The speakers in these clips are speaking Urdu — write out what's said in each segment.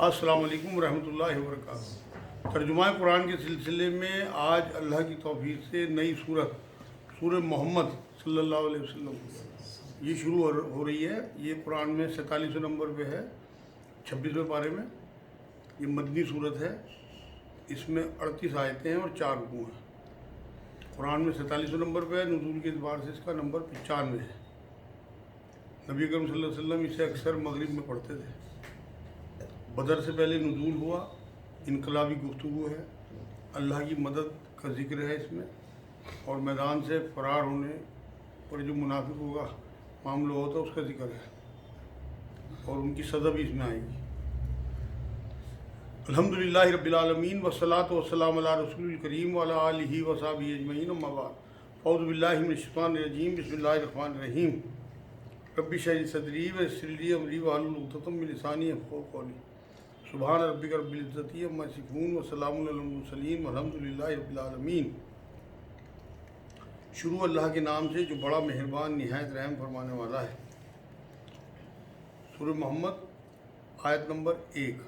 السلام علیکم ورحمۃ اللہ وبرکاتہ۔ ترجمہ قرآن کے سلسلے میں آج اللہ کی توفیق سے نئی سورہ محمد صلی اللہ علیہ وسلم یہ شروع ہو رہی ہے۔ یہ قرآن میں 47 نمبر پہ ہے، 26ویں پارے میں۔ یہ مدنی صورت ہے، اس میں 38 آیتیں ہیں اور 4 رکوع ہیں۔ قرآن میں 47 نمبر پہ ہے، نزول کے اعتبار سے اس کا نمبر 95 ہے۔ نبی اکرم صلی اللہ علیہ وسلم اسے اکثر مغرب میں پڑھتے تھے۔ بدر سے پہلے نزول ہوا، انقلابی گفتگو ہے، اللہ کی مدد کا ذکر ہے اس میں، اور میدان سے فرار ہونے پر جو منافقوں کا معاملہ ہوتا ہے اس کا ذکر ہے، اور ان کی سزا بھی اس میں آئے گی۔ الحمدللہ رب العالمین والصلاۃ والسلام علی رسول الکریم وعلی آلہ وصحبہ اجمعین، اما بعد، اعوذ باللہ من الشیطان الرجیم، بسم اللہ الرحمن الرحیم۔ رب اشرح لی صدری ویسر لی امری واحلل عقدۃ من لسانی یفقہوا قولی۔ سبحان ربک رب العزت عما یصفون وسلام علی المرسلین والحمد للہ رب العالمین۔ شروع اللہ کے نام سے جو بڑا مہربان نہایت رحم فرمانے والا ہے۔ سورہ محمد آیت نمبر 1۔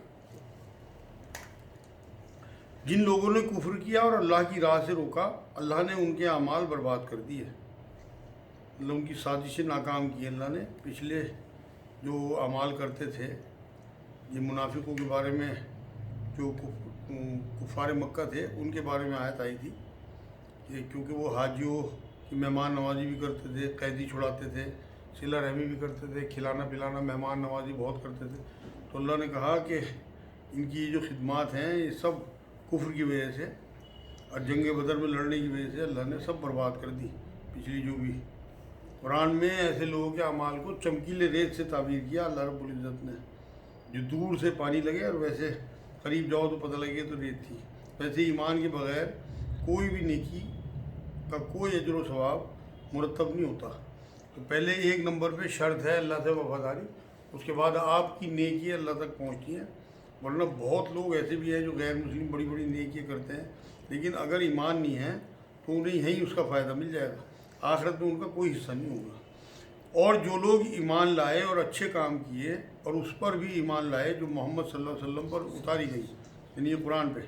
جن لوگوں نے کفر کیا اور اللہ کی راہ سے روکا، اللہ نے ان کے اعمال برباد کر دیے، اللہ ان کی سازشیں ناکام کی۔ اللہ نے پچھلے جو اعمال کرتے تھے، یہ منافقوں کے بارے میں جو کفار مکہ تھے ان کے بارے میں آیت آئی تھی کہ کیونکہ وہ حاجیوں کی مہمان نوازی بھی کرتے تھے، قیدی چھڑاتے تھے، صلہ رحمی بھی کرتے تھے، کھلانا پلانا مہمان نوازی بہت کرتے تھے، تو اللہ نے کہا کہ ان کی جو خدمات ہیں یہ سب کفر کی وجہ سے اور جنگ بدر میں لڑنے کی وجہ سے اللہ نے سب برباد کر دی۔ پچھلی جو بھی قرآن میں ایسے لوگوں کے اعمال کو چمکیلے ریت سے تعبیر کیا اللہ رب العزت نے، جو دور سے پانی لگے اور ویسے قریب جاؤ تو پتہ لگے تو ریت تھی۔ ویسے ایمان کے بغیر کوئی بھی نیکی کا کوئی اجر و ثواب مرتب نہیں ہوتا۔ تو پہلے 1 نمبر پہ شرط ہے اللہ سے وفاداری، اس کے بعد آپ کی نیکی اللہ تک پہنچتی ہیں، ورنہ بہت لوگ ایسے بھی ہیں جو غیر مسلم بڑی بڑی نیکیاں کرتے ہیں، لیکن اگر ایمان نہیں ہے تو انہیں یہیں اس کا فائدہ مل جائے گا، آخرت میں ان کا کوئی حصہ نہیں ہوگا۔ اور جو لوگ ایمان لائے اور اچھے کام کیے اور اس پر بھی ایمان لائے جو محمد صلی اللہ علیہ وسلم پر اتاری گئی، یعنی یہ قرآن پہ،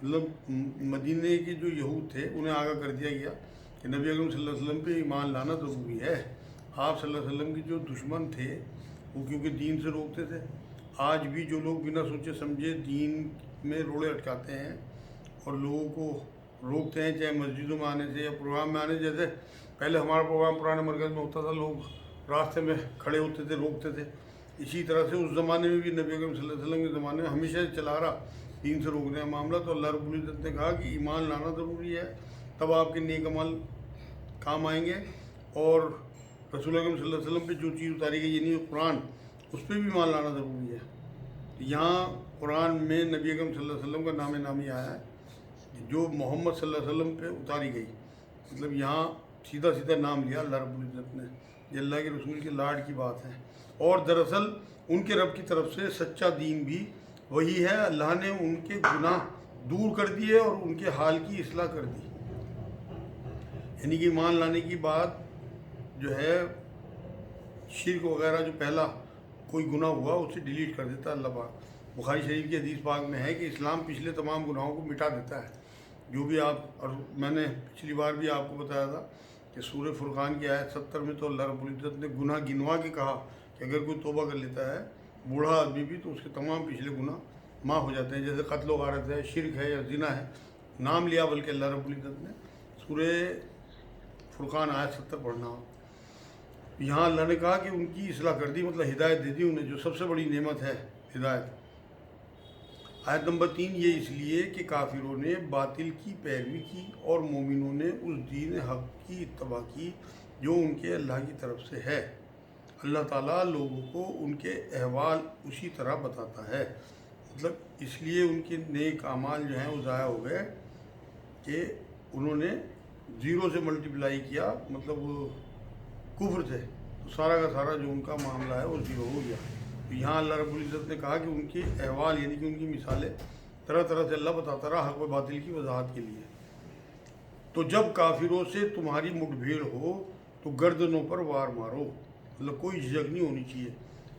مطلب مدینہ کے جو یہود تھے انہیں آگاہ کر دیا گیا کہ نبی اکرم صلی اللہ علیہ وسلم پہ ایمان لانا ضروری ہے۔ آپ صلی اللہ علیہ وسلم کے جو دشمن تھے وہ کیونکہ دین سے روکتے تھے، آج بھی جو لوگ بنا سوچے سمجھے دین میں روڑے اٹکاتے ہیں اور لوگوں کو روکتے ہیں، چاہے مسجدوں میں آنے سے یا پروگرام میں آنے سے، جیسے پہلے ہمارا پروگرام پرانے مرکز میں ہوتا تھا، لوگ راستے میں کھڑے ہوتے تھے، روکتے تھے، اسی طرح سے اس زمانے میں بھی نبی اکرم صلی اللہ علیہ وسلم کے زمانے میں ہمیشہ چلا رہا دین سے روکنے کا معاملہ۔ تو اللہ رب العزت نے کہا کہ ایمان لانا ضروری ہے، تب آپ کے نیک عمل کام آئیں گے، اور رسول اکرم صلی اللہ علیہ وسلم پہ جو چیز اتاری گئی یعنی قرآن، اس پہ بھی ایمان لانا ضروری ہے۔ یہاں قرآن میں نبی اکرم صلی اللہ علیہ وسلم کا نام نامی آیا ہے جو محمد صلی اللہ علیہ وسلم پہ اتاری گئی، مطلب یہاں سیدھا سیدھا نام لیا اللہ رب العزت نے، یہ اللہ کے رسول کے لاڈ کی بات ہے۔ اور دراصل ان کے رب کی طرف سے سچا دین بھی وہی ہے، اللہ نے ان کے گناہ دور کر دیے اور ان کے حال کی اصلاح کر دی، یعنی کہ ایمان لانے کی بات جو ہے شرک وغیرہ جو پہلا کوئی گناہ ہوا اسے ڈیلیٹ کر دیتا ہے اللہ پاک۔ بخاری شریف کی حدیث پاک میں ہے کہ اسلام پچھلے تمام گناہوں کو مٹا دیتا ہے، جو بھی آپ، اور میں نے پچھلی بار بھی آپ کو بتایا تھا کہ سورہ فرقان کی آیت 70 میں تو اللہ رب العزت نے گناہ گنوا کے کہا کہ اگر کوئی توبہ کر لیتا ہے بوڑھا آدمی بھی تو اس کے تمام پچھلے گناہ معاف ہو جاتے ہیں، جیسے قتل و غارت ہے، شرک ہے یا زنا ہے، نام لیا بلکہ اللہ رب العزت نے۔ سورہ فرقان آیت 70 پڑھنا ہو، یہاں اللہ نے کہا کہ ان کی اصلاح کر دی، مطلب ہدایت دے دی انہیں، جو سب سے بڑی نعمت ہے ہدایت۔ آیت نمبر 3، یہ اس لیے کہ کافروں نے باطل کی پیروی کی اور مومنوں نے اس دین حق کی اتباع کی جو ان کے اللہ کی طرف سے ہے۔ اللہ تعالیٰ لوگوں کو ان کے احوال اسی طرح بتاتا ہے، مطلب اس لیے ان کے نیک اعمال جو ہیں وہ ضائع ہو گئے کہ انہوں نے 0 سے ملٹیپلائی کیا، مطلب وہ کفر تھے تو سارا کا سارا جو ان کا معاملہ ہے وہ 0 ہو گیا۔ تو یہاں اللہ رب العزت نے کہا کہ ان کے احوال یعنی کہ ان کی مثالیں طرح طرح سے اللہ بتاتا رہا حق و باطل کی وضاحت کے لیے۔ تو جب کافروں سے تمہاری مٹ بھیڑ ہو تو گردنوں پر وار مارو، مطلب کوئی جھجک نہیں ہونی چاہیے،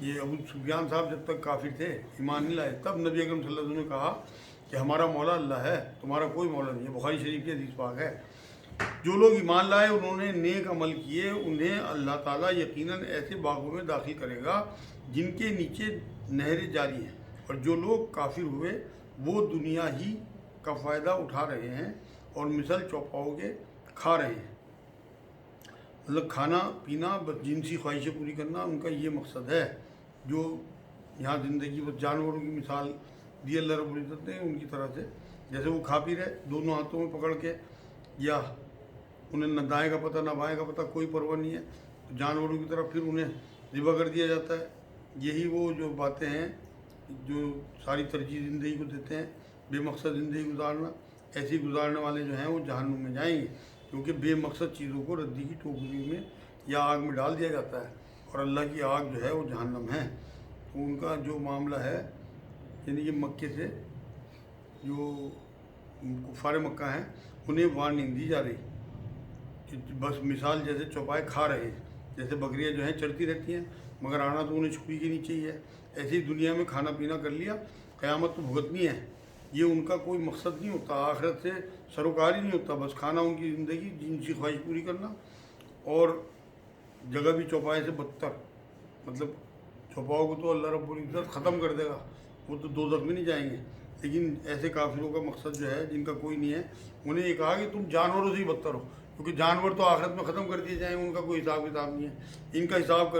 یہ ابو سفیان صاحب جب تک کافر تھے، ایمان نہیں لائے، تب نبی اکرم صلی اللہ علیہ وسلم نے کہا کہ ہمارا مولا اللہ ہے، تمہارا کوئی مولا نہیں ہے۔ بخاری شریف کی حدیث پاک ہے۔ جو لوگ ایمان لائے، انہوں نے نیک عمل کیے، انہیں اللہ تعالیٰ یقیناً ایسے باغوں میں داخل کرے گا جن کے نیچے نہریں جاری ہیں۔ اور جو لوگ کافر ہوئے وہ دنیا ہی کا فائدہ اٹھا رہے ہیں اور مثل چوپاؤں کے کھا رہے ہیں۔ مطلب کھانا پینا، بس جنسی خواہشیں پوری کرنا، ان کا یہ مقصد ہے۔ جو یہاں زندگی بس جانوروں کی مثال دی اللہ رب العزت نے ان کی طرح سے، جیسے وہ کھا پی رہے دونوں ہاتھوں میں پکڑ کے، یا انہیں نہ دائیں کا پتہ نہ بائیں کا پتہ، کوئی پرواہ نہیں ہے، تو جانوروں کی طرف پھر انہیں ذبح کر دیا جاتا ہے۔ یہی وہ جو باتیں ہیں جو ساری ترجیح زندگی کو دیتے ہیں، بے مقصد زندگی گزارنا، ایسی گزارنے والے جو ہیں وہ جہنم میں جائیں گے، کیونکہ بے مقصد چیزوں کو ردی کی ٹوکری میں یا آگ میں ڈال دیا جاتا ہے، اور اللہ کی آگ جو ہے وہ جہنم ہے۔ تو ان کا جو معاملہ ہے، یعنی کہ مکے سے جو کفار مکہ ہیں انہیں وارننگ دی جا رہی کہ بس مثال جیسے چوپائے کھا رہے ہیں، جیسے بکریاں جو ہیں چرتی رہتی ہیں مگر آنا تو انہیں چھپی کے نیچے ہی ہے، ایسے ہی دنیا میں کھانا پینا کر لیا، قیامت تو بھگتنی ہے۔ یہ ان کا کوئی مقصد نہیں ہوتا، آخرت سے سروکار ہی نہیں ہوتا، بس کھانا ان کی زندگی، جنسی خواہش پوری کرنا، اور جگہ بھی چوپائے سے بدتر۔ مطلب چوپاؤں کو تو اللہ رب العزت ختم کر دے گا، وہ تو دوزخ میں نہیں جائیں گے، لیکن ایسے کافروں کا مقصد جو ہے جن کا کوئی نہیں ہے، انہیں یہ کہا کہ تم جانوروں سے ہی بدتر ہو، کیونکہ جانور تو آخرت میں ختم کر دیے جائیں گے، ان کا کوئی حساب کتاب نہیں ہے۔ ان کا حساب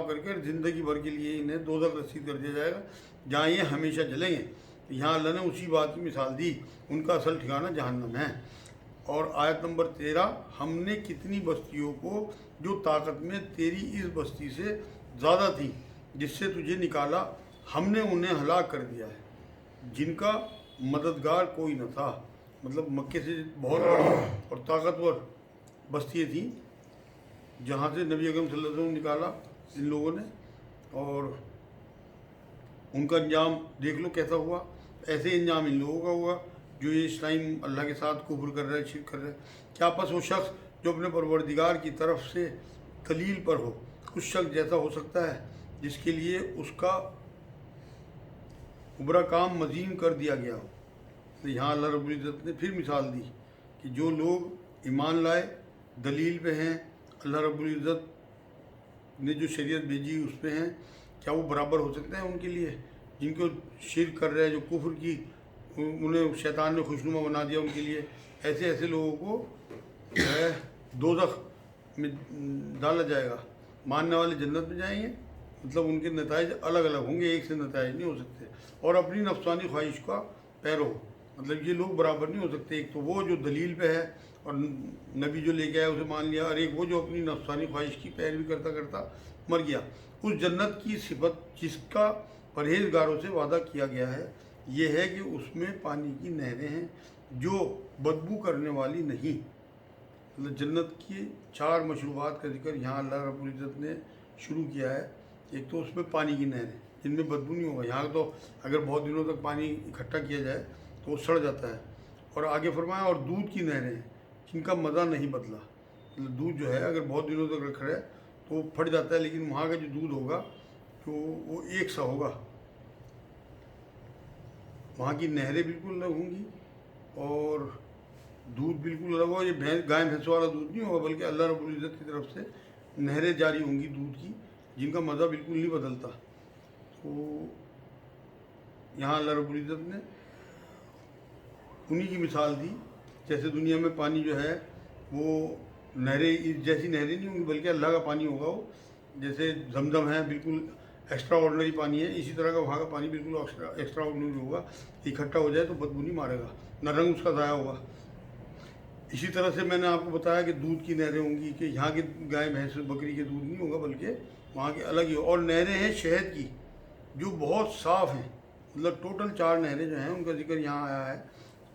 کر کے زندگی بھر کے لیے انہیں دوزخ رسید کر دیا جائے گا، جہاں یہ ہمیشہ جلیں گے۔ یہاں اللہ نے اسی بات کی مثال دی، ان کا اصل ٹھکانہ جہنم ہے۔ اور آیت نمبر 13، ہم نے کتنی بستیوں کو جو طاقت میں تیری اس بستی سے زیادہ تھی جس سے تجھے نکالا، ہم نے انہیں ہلاک کر دیا ہے جن کا مددگار کوئی نہ تھا۔ مطلب مکے سے بہت بڑی اور طاقتور بستیاں تھیں جہاں سے نبی اکرم صلی اللہ علیہ وسلم نکالا ان لوگوں نے، اور ان کا انجام دیکھ لو کیسا ہوا۔ ایسے انجام ان لوگوں کا ہوا جو یہ اس ٹائم اللہ کے ساتھ کفر کر رہے، شرک کر رہے۔ کیا پس وہ شخص جو اپنے پروردگار کی طرف سے دلیل پر ہو، اس شخص جیسا ہو سکتا ہے جس کے لیے اس کا ابرا کام مزین کر دیا گیا ہو؟ تو یہاں اللہ رب العزت نے پھر مثال دی کہ جو لوگ ایمان لائے، دلیل پہ ہیں، اللہ رب العزت نے جو شریعت بھیجی اس پہ ہیں، کیا وہ برابر ہو سکتے ہیں ان کے لیے؟ جن کو شرک کر رہے ہیں، جو کفر کی انہیں شیطان نے خوشنما بنا دیا، ان کے لیے ایسے لوگوں کو جو ہے دوزخ میں ڈالا جائے گا۔ ماننے والے جنت میں جائیں گے، مطلب ان کے نتائج الگ الگ ہوں گے، ایک سے نتائج نہیں ہو سکتے۔ اور اپنی نفسانی خواہش کا پیرو، مطلب یہ لوگ برابر نہیں ہو سکتے۔ ایک تو وہ جو دلیل پہ ہے اور نبی جو لے کے آیا اسے مان لیا، اور ایک وہ جو اپنی نفسانی خواہش کی پیروی کرتا کرتا مر گیا۔ اس جنت کی صفت جس کا پرہیزگاروں سے وعدہ کیا گیا ہے یہ ہے کہ اس میں پانی کی نہریں ہیں جو بدبو کرنے والی نہیں۔ مطلب جنت کی 4 مشروبات کا ذکر یہاں اللہ رب العزت نے شروع کیا ہے۔ ایک تو اس میں پانی کی نہریں جن میں بدبو نہیں ہوگا، یہاں تو اگر بہت دنوں تک پانی اکٹھا کیا جائے تو وہ سڑ جاتا ہے۔ اور آگے فرمایا اور دودھ کی نہریں جن کا مزہ نہیں بدلا۔ مطلب دودھ جو ہے اگر بہت دنوں تک رکھ رہے تو وہ پھٹ جاتا ہے، لیکن وہاں کا جو دودھ ہوگا تو وہ ایک سا ہوگا، وہاں کی نہریں بالکل الگ ہوں گی اور دودھ بالکل الگ ہوگا۔ یہ گائے بھینس والا دودھ نہیں ہوگا، بلکہ اللہ رب العزت کی طرف سے نہریں جاری ہوں گی دودھ کی، جن کا مزہ بالکل نہیں بدلتا۔ تو یہاں اللہ رب العزت نے انہی کی مثال دی، جیسے دنیا میں پانی جو ہے وہ نہریں جیسی نہریں نہیں ہوں گی، بلکہ اللہ کا پانی ہوگا۔ وہ جیسے زمزم ہے بالکل ایکسٹرا آرڈنری پانی ہے، اسی طرح کا وہاں کا پانی بالکل ایکسٹرا آرڈنری ہوگا، اکٹھا ہو جائے تو بدبو نہیں مارے گا، نہ رنگ اس کا ضائع ہوگا۔ اسی طرح سے میں نے آپ کو بتایا کہ دودھ کی نہریں ہوں گی، کہ یہاں کے گائے بھینس بکری کے دودھ نہیں ہوگا بلکہ وہاں کے الگ ہی، اور نہریں ہیں شہد کی جو بہت صاف ہیں۔ مطلب ٹوٹل 4 نہریں جو ہیں ان کا ذکر یہاں آیا ہے۔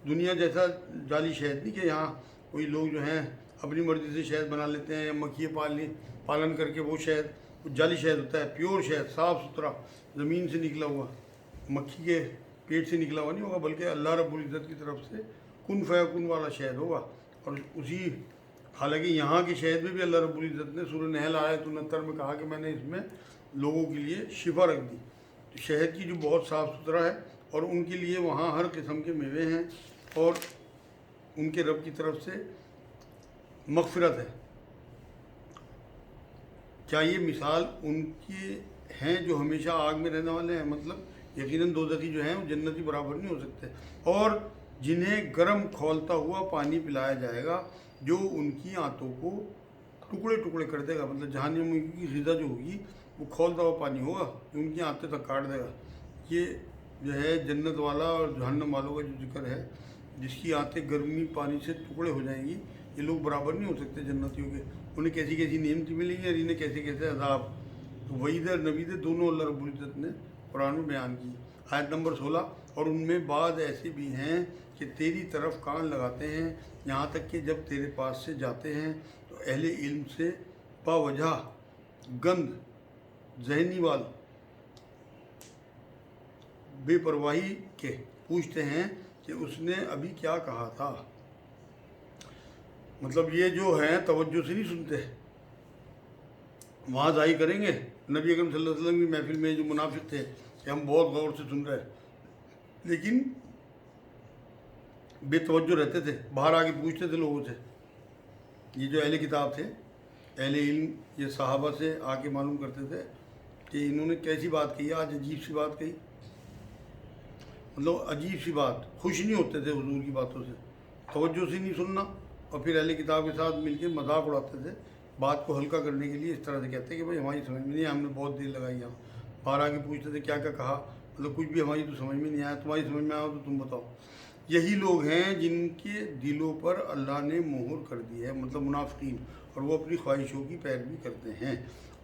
دنیا جیسا جعلی شہد نہیں کہ یہاں کوئی لوگ جو ہیں اپنی مرضی سے شہد بنا لیتے ہیں، یا مکھیاں پالن کر کے وہ شہد، جعلی شہد ہوتا ہے۔ پیور شہد صاف ستھرا زمین سے نکلا ہوا، مکھی کے پیٹ سے نکلا ہوا نہیں ہوگا، بلکہ اللہ رب العزت کی طرف سے کن فیکن والا شہد ہوگا۔ اور اسی حالانکہ یہاں کے شہد میں بھی اللہ رب العزت نے سورہ نحل آیت 69 میں کہا کہ میں نے اس میں لوگوں کے لیے شفا رکھ دی۔ تو شہد کی جو بہت صاف ستھرا ہے، اور ان کے لیے وہاں ہر قسم کے میوے ہیں، اور ان کے رب کی طرف سے مغفرت ہے۔ کیا یہ مثال ان کی ہیں جو ہمیشہ آگ میں رہنے والے ہیں؟ مطلب یقیناً دوزخی جو ہیں وہ جنتی برابر نہیں ہو سکتے، اور جنہیں گرم کھولتا ہوا پانی پلایا جائے گا جو ان کی آنتوں کو ٹکڑے ٹکڑے کر دے گا۔ مطلب جہنم کی غذا جو ہوگی وہ کھولتا ہوا پانی ہوگا جو ان کی آنتیں تک کاٹ دے گا۔ یہ جو ہے جنت والا اور جہنم والوں کا جو ذکر ہے، جس کی آنتیں گرمی پانی سے ٹکڑے ہو جائیں گی، یہ لوگ برابر نہیں ہو سکتے جنتیوں کے۔ انہیں کیسی کیسی نعمتیں ملیں گی اور انہیں کیسے کیسے عذاب۔ تو وعید اور نوید دونوں اللہ رب العزت نے قرآن میں بیان کی۔ آیت نمبر 16، اور ان میں بعض ایسے بھی ہیں کہ تیری طرف کان لگاتے ہیں، یہاں تک کہ جب تیرے پاس سے جاتے ہیں تو اہل علم سے باوجہ گند ذہنی وال بے پرواہی کے پوچھتے ہیں کہ اس نے ابھی کیا کہا تھا۔ مطلب یہ جو ہیں توجہ سے نہیں سنتے، وہاں ظاہر کریں گے نبی اکرم صلی اللہ علیہ وسلم کی محفل میں جو منافق تھے کہ ہم بہت غور سے سن رہے ہیں، لیکن بے توجہ رہتے تھے، باہر آ کے پوچھتے تھے لوگوں سے۔ یہ جو اہل کتاب تھے، اہل علم، یہ صحابہ سے آ کے معلوم کرتے تھے کہ انہوں نے کیسی بات کہی، آج عجیب سی بات کہی۔ مطلب عجیب سی بات، خوش نہیں ہوتے تھے حضور کی باتوں سے، توجہ سے نہیں سننا، اور پھر اہل کتاب کے ساتھ مل کے مذاق اڑاتے تھے، بات کو ہلکا کرنے کے لیے اس طرح سے کہتے کہ بھائی ہماری سمجھ میں نہیں آیا، ہم نے بہت دیر لگائی یہاں۔ باہر آ کے پوچھتے تھے کیا کیا کہا، مطلب کچھ بھی ہماری تو سمجھ میں نہیں آیا، تمہاری سمجھ میں آیا تو تم بتاؤ۔ یہی لوگ ہیں جن کے دلوں پر اللہ نے مہر کر دی ہے، مطلب منافقین، اور وہ اپنی خواہشوں کی پیروی کرتے ہیں۔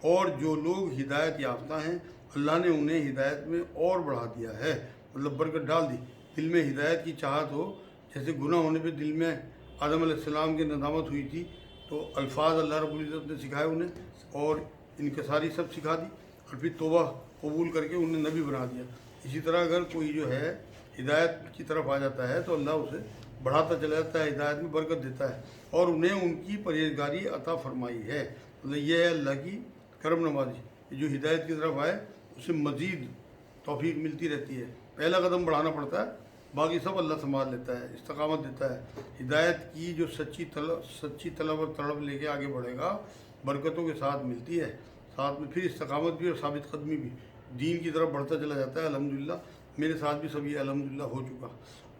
اور جو لوگ ہدایت یافتہ ہیں، اللہ نے انہیں ہدایت میں اور بڑھا دیا ہے، مطلب برکت ڈال دی۔ دل میں ہدایت کی چاہت ہو، جیسے گناہ ہونے پہ دل میں آدم علیہ السلام کی ندامت ہوئی تھی، تو الفاظ اللہ رب العزت نے سکھائے انہیں، اور انکساری سب سکھا دی، اور پھر توبہ قبول کر کے انہیں نبی بنا دیا۔ اسی طرح اگر کوئی جو ہے ہدایت کی طرف آ جاتا ہے تو اللہ اسے بڑھاتا چلا جاتا ہے، ہدایت میں برکت دیتا ہے، اور انہیں ان کی پرہیزگاری عطا فرمائی ہے۔ مطلب یہ ہے اللہ کی کرم نوازی، جو ہدایت کی طرف آئے اسے مزید توفیق ملتی رہتی ہے۔ پہلا قدم بڑھانا پڑتا ہے، باقی سب اللہ سنبھال لیتا ہے، استقامت دیتا ہے۔ ہدایت کی جو سچی طلب اور تڑپ لے کے آگے بڑھے گا، برکتوں کے ساتھ ملتی ہے، ساتھ میں پھر استقامت بھی اور ثابت قدمی بھی، دین کی طرف بڑھتا چلا جاتا ہے۔ الحمدللہ میرے ساتھ بھی سب یہ الحمدللہ ہو چکا۔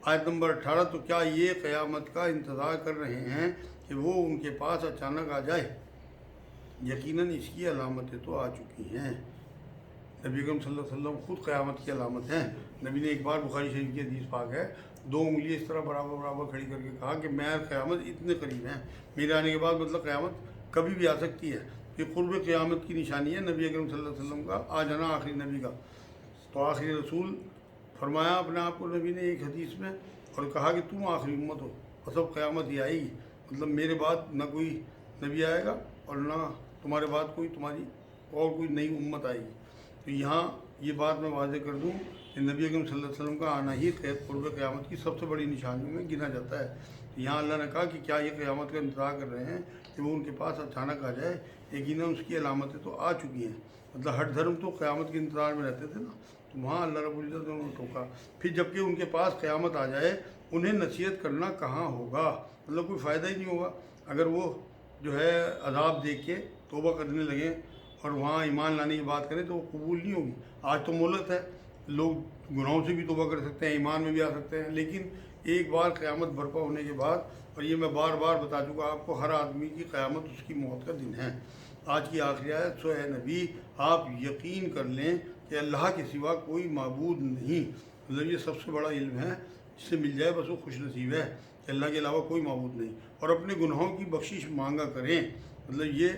آیت نمبر 18، تو کیا یہ قیامت کا انتظار کر رہے ہیں کہ وہ ان کے پاس اچانک آ جائے؟ یقیناً اس کی علامتیں تو آ چکی ہیں۔ نبی اکرم صلی اللہ علیہ وسلم خود قیامت کی علامت ہیں۔ نبی نے ایک بار بخاری شریف کی حدیث پاک ہے، 2 انگلی اس طرح برابر کھڑی کر کے کہا کہ میں قیامت اتنے قریب ہیں، میرے آنے کے بعد مطلب قیامت کبھی بھی آ سکتی ہے۔ یہ قرب قیامت کی نشانی ہے نبی اکرم صلی اللہ علیہ وسلم کا آ جانا، آخری نبی کا۔ تو آخری رسول فرمایا اپنے آپ کو نبی نے ایک حدیث میں، اور کہا کہ تم آخری امت ہو اور سب قیامت ہی آئے گی، مطلب میرے بعد نہ کوئی نبی آئے گا اور نہ تمہارے بعد تمہاری اور کوئی نئی امت آئے گی۔ تو یہاں یہ بات میں واضح کر دوں کہ نبی اکرم صلی اللہ علیہ وسلم کا آنا ہی قرب قیامت کی سب سے بڑی نشانیوں میں گنا جاتا ہے۔ تو یہاں اللہ نے کہا کہ کیا یہ قیامت کا انتظار کر رہے ہیں کہ وہ ان کے پاس اچانک آ جائے؟ یقیناً اس کی علامتیں تو آ چکی ہیں۔ مطلب ہر دھرم تو قیامت کے انتظار میں رہتے تھے نا، تو وہاں اللہ رب العزت نے انہوں نے ٹوکا۔ پھر جب کہ ان کے پاس قیامت آ جائے، انہیں نصیحت کرنا کہاں ہوگا؟ مطلب کوئی فائدہ ہی نہیں ہوگا اگر وہ جو ہے عذاب دیکھ کے توبہ کرنے لگیں اور وہاں ایمان لانے کی بات کریں تو وہ قبول نہیں ہوگی۔ آج تو مہلت ہے، لوگ گناہوں سے بھی توبہ کر سکتے ہیں، ایمان میں بھی آ سکتے ہیں، لیکن ایک بار قیامت برپا ہونے کے بعد، اور یہ میں بار بار بتا چکا آپ کو، ہر آدمی کی قیامت اس کی موت کا دن ہے۔ آج کی آخری آیت، سو اے نبی آپ یقین کر لیں کہ اللہ کے سوا کوئی معبود نہیں۔ مطلب یہ سب سے بڑا علم ہے، جس سے مل جائے بس وہ خوش نصیب ہے کہ اللہ کے علاوہ کوئی معبود نہیں، اور اپنے گناہوں کی بخشش مانگا کریں۔ مطلب یہ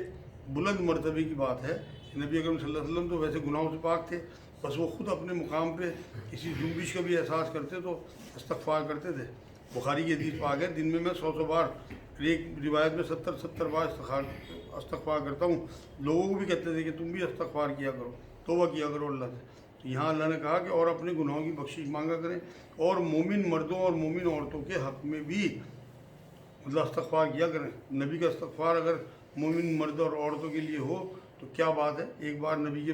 بلند مرتبے کی بات ہے کہ نبی اکرم صلی اللہ علیہ وسلم تو ویسے گناہوں سے پاک تھے، بس وہ خود اپنے مقام پہ کسی جنبش کا بھی احساس کرتے تو استغفار کرتے تھے۔ بخاری کی حدیث پاک ہے، دن میں 100 بار، ایک روایت میں 70 بار استغفار کرتا ہوں۔ لوگوں کو بھی کہتے تھے کہ تم بھی استغفار کیا کرو، توبہ کیا کرو اللہ سے۔ تو یہاں اللہ نے کہا کہ اور اپنے گناہوں کی بخشش مانگا کریں، اور مومن مردوں اور مومن عورتوں کے حق میں بھی مطلب استغفار کیا کریں۔ نبی کا استغفار اگر مومن مرد اور عورتوں کے لیے ہو تو کیا بات ہے۔ ایک بار نبی کے